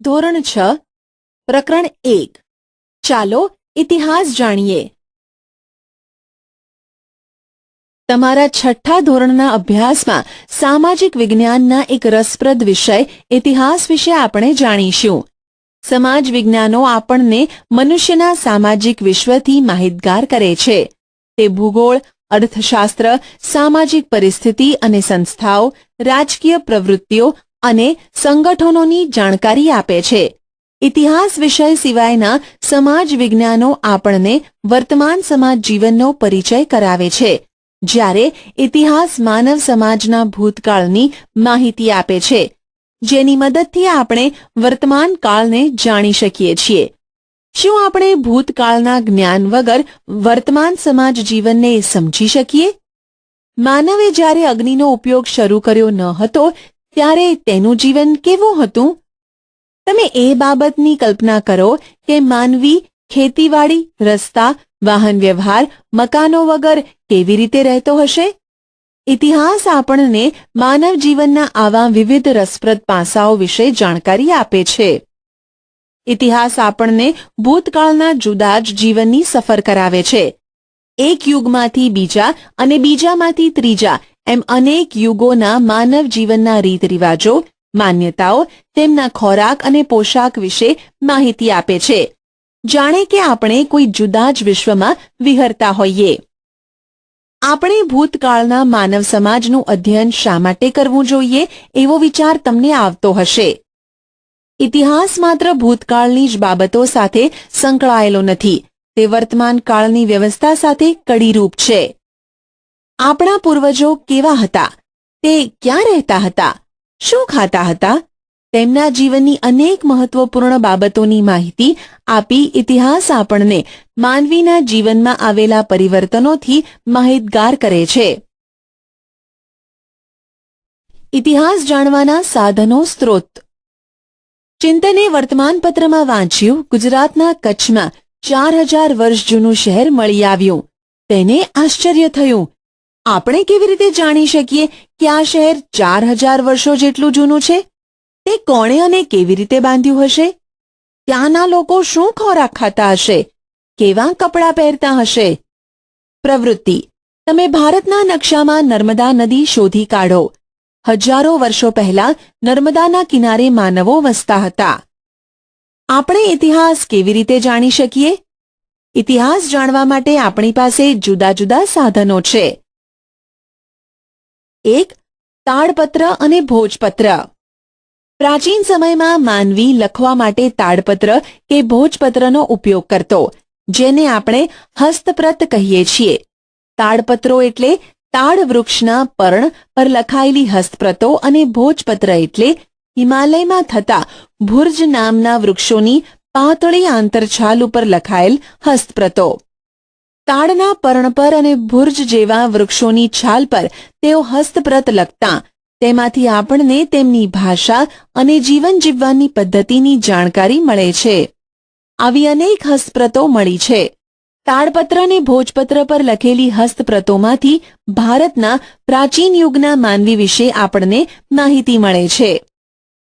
ધોરણ 6 પ્રકરણ 1 ચાલો ઇતિહાસ જાણીએ. તમારા છઠ્ઠા ધોરણના અભ્યાસમાં સામાજિક વિજ્ઞાનના એક રસપ્રદ વિષય ઇતિહાસ વિશે આપણે જાણીશું. સમાજ વિજ્ઞાનો આપણને મનુષ્યના સામાજિક વિશ્વથી માહિતગાર કરે છે. તે ભૂગોળ, અર્થશાસ્ત્ર, સામાજિક પરિસ્થિતિ અને સંસ્થાઓ, રાજકીય પ્રવૃત્તિઓ અને સંગઠનોની જાણકારી આપે છે. ઇતિહાસ વિષય સિવાયના સમાજ વિજ્ઞાનો આપણને વર્તમાન સમાજ જીવનનો પરિચય કરાવે છે, જ્યારે ઇતિહાસ માનવ સમાજના ભૂતકાળની માહિતી આપે છે, જેની મદદથી આપણે વર્તમાન કાળને જાણી શકીએ છીએ. શું આપણે ભૂતકાળના જ્ઞાન વગર વર્તમાન સમાજ જીવનને સમજી શકીએ? માનવે જ્યારે અગ્નિનો ઉપયોગ શરૂ કર્યો ન હતો ત્યારે તેનું જીવન કેવું હતું? તમે એ બાબતની કલ્પના કરો કે માનવી ખેતીવાડી, રસ્તા, વાહન વ્યવહાર, મકાનો વગર કેવી રીતે રહેતો હશે? ઇતિહાસ આપણને માનવ જીવનના આવા વિવિધ રસપ્રદ પાસાઓ વિશે જાણકારી આપે છે. ઇતિહાસ આપણને ભૂતકાળના જુદા જ જીવનની સફર કરાવે છે. એક યુગમાંથી બીજા અને બીજામાંથી ત્રીજા એમ અનેક યુગોના માનવ જીવનના રીત રિવાજો, માન્યતાઓ, તેમના ખોરાક અને પોશાક વિશે માહિતી આપે છે, જાણે કે આપણે કોઈ જુદા જ વિશ્વમાં વિહરતા હોઈએ. આપણે ભૂતકાળના માનવ સમાજનું અધ્યયન શા માટે કરવું જોઈએ એવો વિચાર તમને આવતો હશે. ઇતિહાસ માત્ર ભૂતકાળની જ બાબતો સાથે સંકળાયેલો નથી, તે વર્તમાન કાળની વ્યવસ્થા સાથે કડીરૂપ છે. આપણા પૂર્વજો કેવા હતા? તે ક્યાં રહેતા હતા? શું ખાતા હતા? તેમના જીવનની અનેક મહત્વપૂર્ણ બાબતોની માહિતી આપી ઇતિહાસ આપણને માનવીના જીવનમાં આવેલા પરિવર્તનોથી માહિતગાર કરે છે. ઇતિહાસ જાણવાના સાધનો સ્ત્રોત. ચિંતને વર્તમાનપત્રમાં વાંચ્યું, ગુજરાતના કચ્છમાં 4000 વર્ષ જૂનું શહેર મળી આવ્યું. તેને આશ્ચર્ય થયું. આપણે કેવી રીતે જાણી શકીએ કે આ શહેર 4000 વર્ષો જેટલું જૂનું છે? તે કોણે અને કેવી રીતે બાંધ્યું હશે? ત્યાંના લોકો શું ખોરાક ખાતા હશે? કેવા કપડાં પહેરતા હશે? પ્રવૃત્તિ. તમે ભારતના નકશામાં નર્મદા નદી શોધી કાઢો. હજારો વર્ષો પહેલા નર્મદાના કિનારે માનવો વસતા હતા. આપણે ઇતિહાસ કેવી રીતે જાણી શકીએ? ઇતિહાસ જાણવા માટે આપણી પાસે જુદા જુદા સાધનો છે. 1. તાડપત્ર અને ભોજપત્ર. પ્રાચીન સમયમાં માનવી લખવા માટે તાડપત્ર કે ભોજપત્રનો ઉપયોગ કરતો, જેને આપણે હસ્તપ્રત કહીએ છીએ. તાડપત્રો એટલે તાડ વૃક્ષના પર્ણ પર લખાયેલી હસ્તપ્રતો અને ભોજપત્ર એટલે હિમાલયમાં થતા ભુર્જ નામના વૃક્ષોની પાતળી આંતરછાલ ઉપર લખાયેલ હસ્તપ્રતો. તાડના પર્ણ પર અને ભુર્જ જેવા વૃક્ષોની છાલ પર તેઓ હસ્તપ્રત લખતા. તેમાંથી આપણને તેમની ભાષા અને જીવન જીવવાની પદ્ધતિની જાણકારી મળે છે. આવી અનેક હસ્તપ્રતો મળી છે. તાડપત્ર અને ભોજપત્ર પર લખેલી હસ્તપ્રતોમાંથી ભારતના પ્રાચીન યુગના માનવી વિશે આપણને માહિતી મળે છે.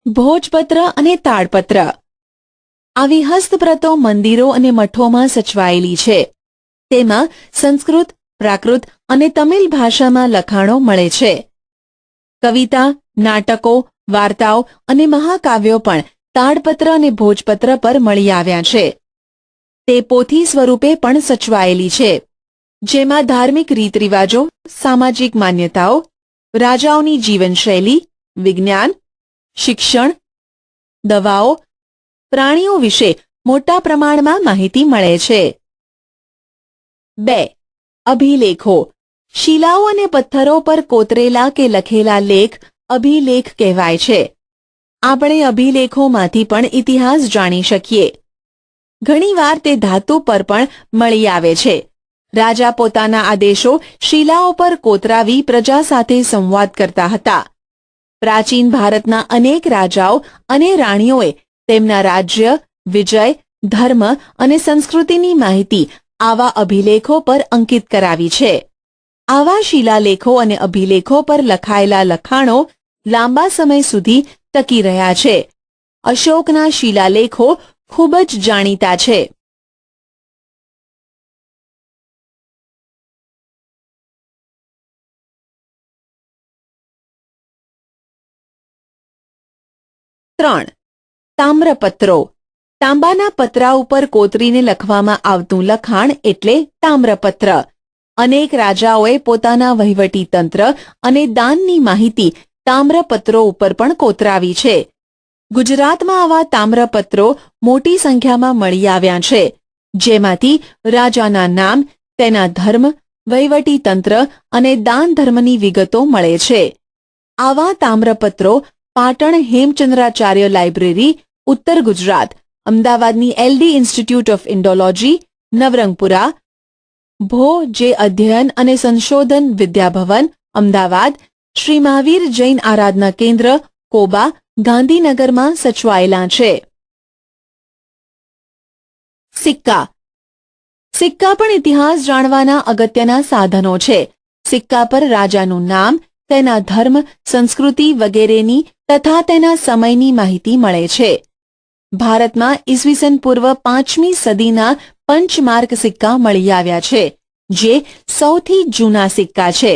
ભોજપત્ર અને તાડપત્ર. આવી હસ્તપ્રતો મંદિરો અને મઠોમાં સચવાયેલી છે. તેમાં સંસ્કૃત, પ્રાકૃત અને તમિલ ભાષામાં લખાણો મળે છે. કવિતા, નાટકો, વાર્તાઓ અને મહાકાવ્યો પણ તાડપત્ર અને ભોજપત્ર પર મળી આવ્યા છે. તે પોથી સ્વરૂપે પણ સચવાયેલી છે, જેમાં ધાર્મિક રીત રિવાજો, સામાજિક માન્યતાઓ, રાજાઓની જીવનશૈલી, વિજ્ઞાન, શિક્ષણ, દવાઓ, પ્રાણીઓ વિશે મોટા પ્રમાણમાં માહિતી મળે છે. 2. અભિલેખો. શિલાઓ અને પથ્થરો પર કોતરેલા કે લખેલા લેખ અભિલેખ કહેવાય છે. આપણે અભિલેખોમાંથી પણ ઇતિહાસ જાણી શકીએ. ઘણીવાર તે ધાતુ પર પણ મળી આવે છે. રાજા પોતાના આદેશો શિલાઓ પર કોતરાવી પ્રજા સાથે સંવાદ કરતા હતા. પ્રાચીન ભારતના અનેક રાજાઓ અને રાણીઓએ તેમના રાજ્ય, વિજય, ધર્મ અને સંસ્કૃતિની માહિતી આવા અભિલેખો પર અંકિત કરાવી છે. આવા શિલાલેખો અને અભિલેખો પર લખાયેલા લખાણો લાંબા સમય સુધી ટકી રહ્યા છે અશોકના શિલાલેખો ખૂબ જ જાણીતા છે. 3. તામ્રપત્રો. તાંબાના પતરા ઉપર કોતરીને લખવામાં આવતું લખાણ એટલે તામ્રપત્ર. અનેક રાજાઓએ પોતાના વહીવટી તંત્ર અને દાનની માહિતી તામ્રપત્રો ઉપર પણ કોતરાવી છે. ગુજરાતમાં આવા તામ્રપત્રો મોટી સંખ્યામાં મળી આવ્યા છે, જેમાંથી રાજાના નામ, તેના ધર્મ, વહીવટી તંત્ર અને દાન ધર્મની વિગતો મળે છે. આવા તામ્રપત્રો પાટણ હેમચંદ્રાચાર્ય લાઇબ્રેરી, ઉત્તર ગુજરાત, અમદાવાદની LD institute of Indology, Navrangpura, ભો જે અધ્યયન અને સંશોધન વિદ્યાભવન, અમદાવાદ, શ્રી મહાવીર જૈન આરાધના કેન્દ્ર, કોબા, ગાંધીનગરમાં સચવાયેલા છે. સિક્કા. સિક્કા પણ ઇતિહાસ જાણવાના અગત્યના સાધનો છે. સિક્કા પર રાજાનું નામ, તેના ધર્મ, સંસ્કૃતિ વગેરેની તથા તેના સમયની માહિતી મળે છે. ભારતમાં ઈસવીસન પૂર્વ 5મી સદીના પંચમાર્ક સિક્કા મળી આવ્યા છે, જે સૌથી જૂના સિક્કા છે.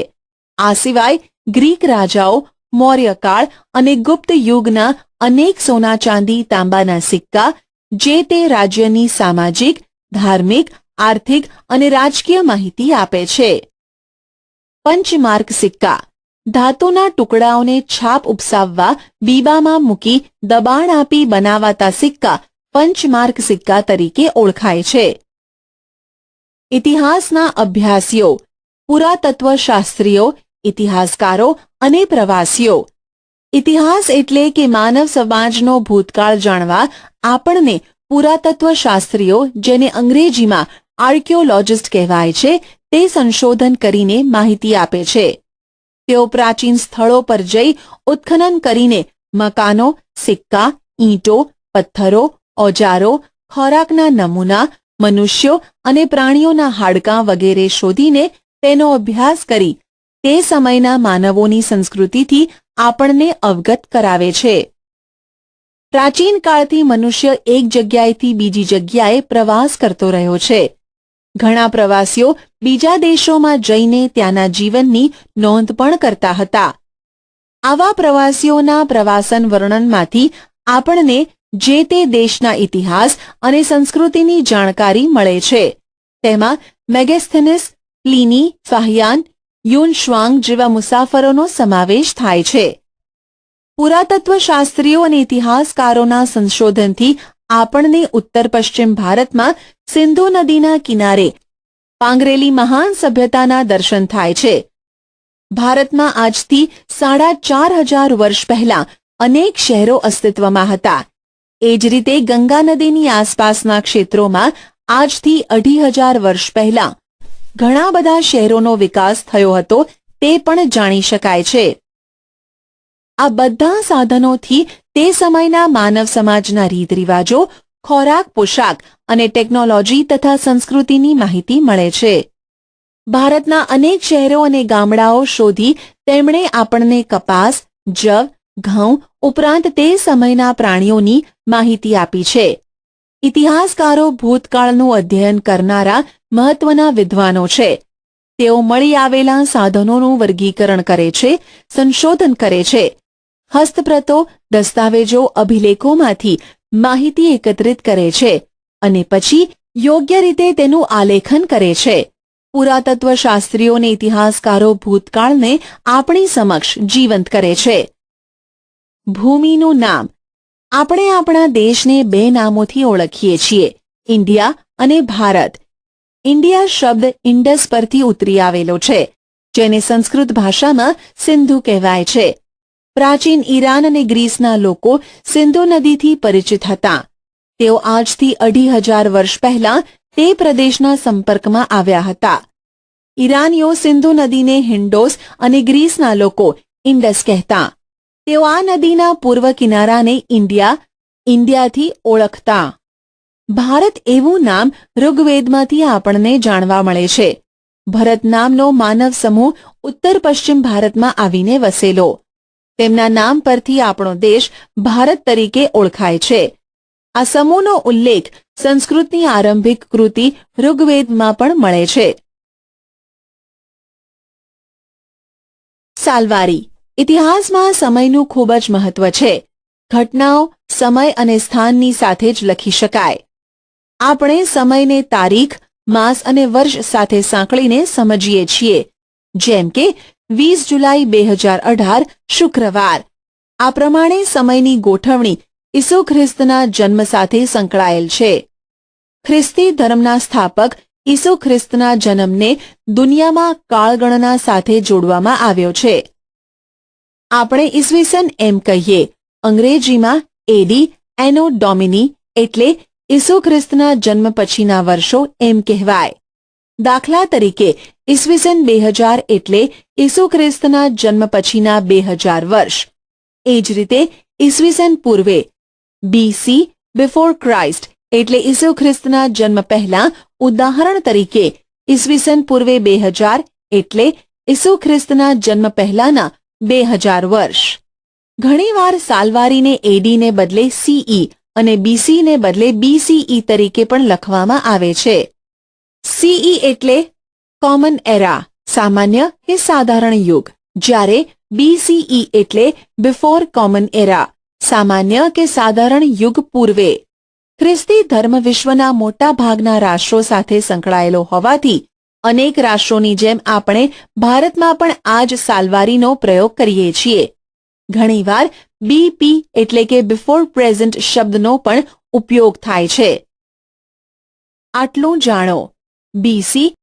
આ સિવાય ગ્રીક રાજાઓ, મૌર્યકાળ અને ગુપ્ત યુગના અનેક સોના ચાંદી તાંબાના સિક્કા જે તે રાજ્યની સામાજિક, ધાર્મિક, આર્થિક અને રાજકીય માહિતી આપે છે. પંચમાર્ક સિક્કા. ધાતુના ટુકડાઓને છાપ ઉપસાવવા બીબામાં મૂકી દબાણ આપી બનાવાતા સિક્કા પંચમાર્ક સિક્કા તરીકે ઓળખાય છે. ઇતિહાસના અભ્યાસીઓ, પુરાતત્વશાસ્ત્રીઓ, ઇતિહાસકારો અને પ્રવાસીઓ. ઇતિહાસ એટલે કે માનવ સમાજનો ભૂતકાળ જાણવા આપણને પુરાતત્વશાસ્ત્રીઓ, જેને અંગ્રેજીમાં આર્કિયોલોજિસ્ટ કહેવાય છે, તે સંશોધન કરીને માહિતી આપે છે. તેઓ પ્રાચીન સ્થળો પર જઈ ઉત્ખનન કરીને મકાનો, સિક્કા, ઈંટો, પથ્થરો, ઓજારો, ખોરાકના નમૂના, મનુષ્યો અને પ્રાણીઓના હાડકાં વગેરે શોધીને તેનો અભ્યાસ કરી તે સમયના માનવોની સંસ્કૃતિથી આપણને અવગત કરાવે છે. પ્રાચીન કાળથી મનુષ્ય એક જગ્યાએથી બીજી જગ્યાએ પ્રવાસ કરતો રહ્યો છે. ઘણા પ્રવાસીઓ બીજા દેશોમાં જઈને ત્યાંના જીવનની નોંધ પણ કરતા હતા. આવા પ્રવાસીઓના પ્રવાસન વર્ણનમાંથી આપણને જે તે દેશના ઇતિહાસ અને સંસ્કૃતિની જાણકારી મળે છે. તેમાં મેગેસ્થેનિસ, પ્લિની, ફાહિયાન, યુનશ્વાંગ જેવા મુસાફરોનો સમાવેશ થાય છે. પુરાતત્વશાસ્ત્રીઓ અને ઇતિહાસકારોના સંશોધનથી આપણને ઉત્તર પશ્ચિમ ભારતમાં સિંધુ નદીના કિનારે પાંગરેલી મહાન સભ્યતાના દર્શન થાય છે. ભારતમાં આજથી 4,500 વર્ષ પહેલા અનેક શહેરો અસ્તિત્વમાં હતા. એ જ રીતે ગંગા નદીની આસપાસના ક્ષેત્રોમાં આજથી 2,500 વર્ષ પહેલા ઘણા બધા શહેરોનો વિકાસ થયો હતો, તે પણ જાણી શકાય છે. આ બધા સાધનોથી તે સમયના માનવ સમાજના રીત રિવાજો, ખોરાક, પોશાક અને ટેકનોલોજી તથા સંસ્કૃતિની માહિતી મળે છે. ભારતના અનેક શહેરો અને ગામડાઓ શોધી તેમણે આપણને કપાસ, જવ, ઘઉં ઉપરાંત તે સમયના પ્રાણીઓની માહિતી આપી છે. ઇતિહાસકારો ભૂતકાળનું અધ્યયન કરનારા મહત્વના વિદ્વાનો છે. તેઓ મળી આવેલા સાધનોનું વર્ગીકરણ કરે છે, સંશોધન કરે છે. હસ્તપ્રતો, દસ્તાવેજો, અભિલેખોમાંથી માહિતી એકત્રિત કરે છે અને પછી યોગ્ય રીતે તેનું આલેખન કરે છે. પુરાતત્વશાસ્ત્રીઓ અને ઇતિહાસકારો ભૂતકાળને આપણી સમક્ષ જીવંત કરે છે. ભૂમિનું નામ. આપણે આપણા દેશને 2 નામોથી ઓળખીએ છીએ, ઇન્ડિયા અને ભારત. ઇન્ડિયા શબ્દ ઇન્ડસ પરથી ઉતરી આવેલો છે, જેને સંસ્કૃત ભાષામાં સિંધુ કહેવાય છે. પ્રાચીન ઈરાન અને ગ્રીસના લોકો સિંધુ નદીથી પરિચિત હતા. તેઓ આજથી 2,500 વર્ષ પહેલા તે પ્રદેશના સંપર્કમાં આવ્યા હતા. ઈરાનીઓ સિંધુ નદીને હિન્ડોસ અને ગ્રીસના લોકો ઇન્ડસ કહેતા. તેઓ આ નદીના પૂર્વ કિનારાને ઇન્ડિયાથી ઓળખતા. ભારત એવું નામ ઋગ્વેદમાંથી આપણને જાણવા મળે છે. ભરત નામનો માનવ સમૂહ ઉત્તર પશ્ચિમ ભારતમાં આવીને વસેલો. તેમના નામ પરથી આપણો દેશ ભારત તરીકે ઓળખાય છે. આ સમૂહનો ઉલ્લેખ સંસ્કૃતની આરંભિક કૃતિ ઋગ્વેદમાં પણ મળે છે. સાલવારી. ઇતિહાસમાં સમયનું ખૂબ જ મહત્વ છે. ઘટનાઓ સમય અને સ્થાનની સાથે જ લખી શકાય. આપણે સમયને તારીખ, માસ અને વર્ષ સાથે સાંકળીને સમજીએ છીએ. જેમ કે 20 જુલાઈ 2018 શુક્રવાર. આ પ્રમાણે સમયની ગોઠવણી ઈસુ ખ્રિસ્તના જન્મ સાથે સંકળાયેલ છે. ખ્રિસ્તી ધર્મના સ્થાપક ઈસુ ખ્રિસ્તના જન્મને દુનિયામાં કાળગણના સાથે જોડવામાં આવ્યો છે. આપણે ઈસવીસન એમ કહીએ, અંગ્રેજીમાં એડી એનો ડોમિની એટલે ઈસુ ખ્રિસ્તના જન્મ પછીના વર્ષો એમ કહેવાય. દાખલા તરીકે ઈસવીસન 2000 એટલે ઈસુ ખ્રિસ્તના જન્મ પછીના 2000 વર્ષ. એ જ રીતે ઈસવીસન પૂર્વે બીસી બિફોર ક્રાઇસ્ટ એટલે ઈસુ ખ્રિસ્તના જન્મ પહેલા, ઉદાહરણ તરીકે ઈસવીસન પૂર્વે 2000 એટલે ઈસુ ખ્રિસ્તના જન્મ પહેલાના 2000 વર્ષ. ઘણીવાર સાલવારીને એડીને બદલે સીઈ અને બીસીને બદલે બીસીઈ તરીકે પણ લખવામાં આવે છે. સીઈ એટલે કોમન એરા, સામાન્ય કે સાધારણ યુગ, જ્યારે બીસીઈ એટલે બિફોર કોમન એરા, સામાન્ય કે સાધારણ યુગ પૂર્વે. ખ્રિસ્તી ધર્મ વિશ્વના મોટા ભાગના રાષ્ટ્રો સાથે સંકળાયેલો હોવાથી અનેક રાષ્ટ્રોની જેમ આપણે ભારતમાં પણ આ જ સાલવારીનો પ્રયોગ કરીએ છીએ. ઘણીવાર બીપી એટલે કે બિફોર પ્રેઝન્ટ શબ્દનો પણ ઉપયોગ થાય છે. આટલું જાણો. બીસી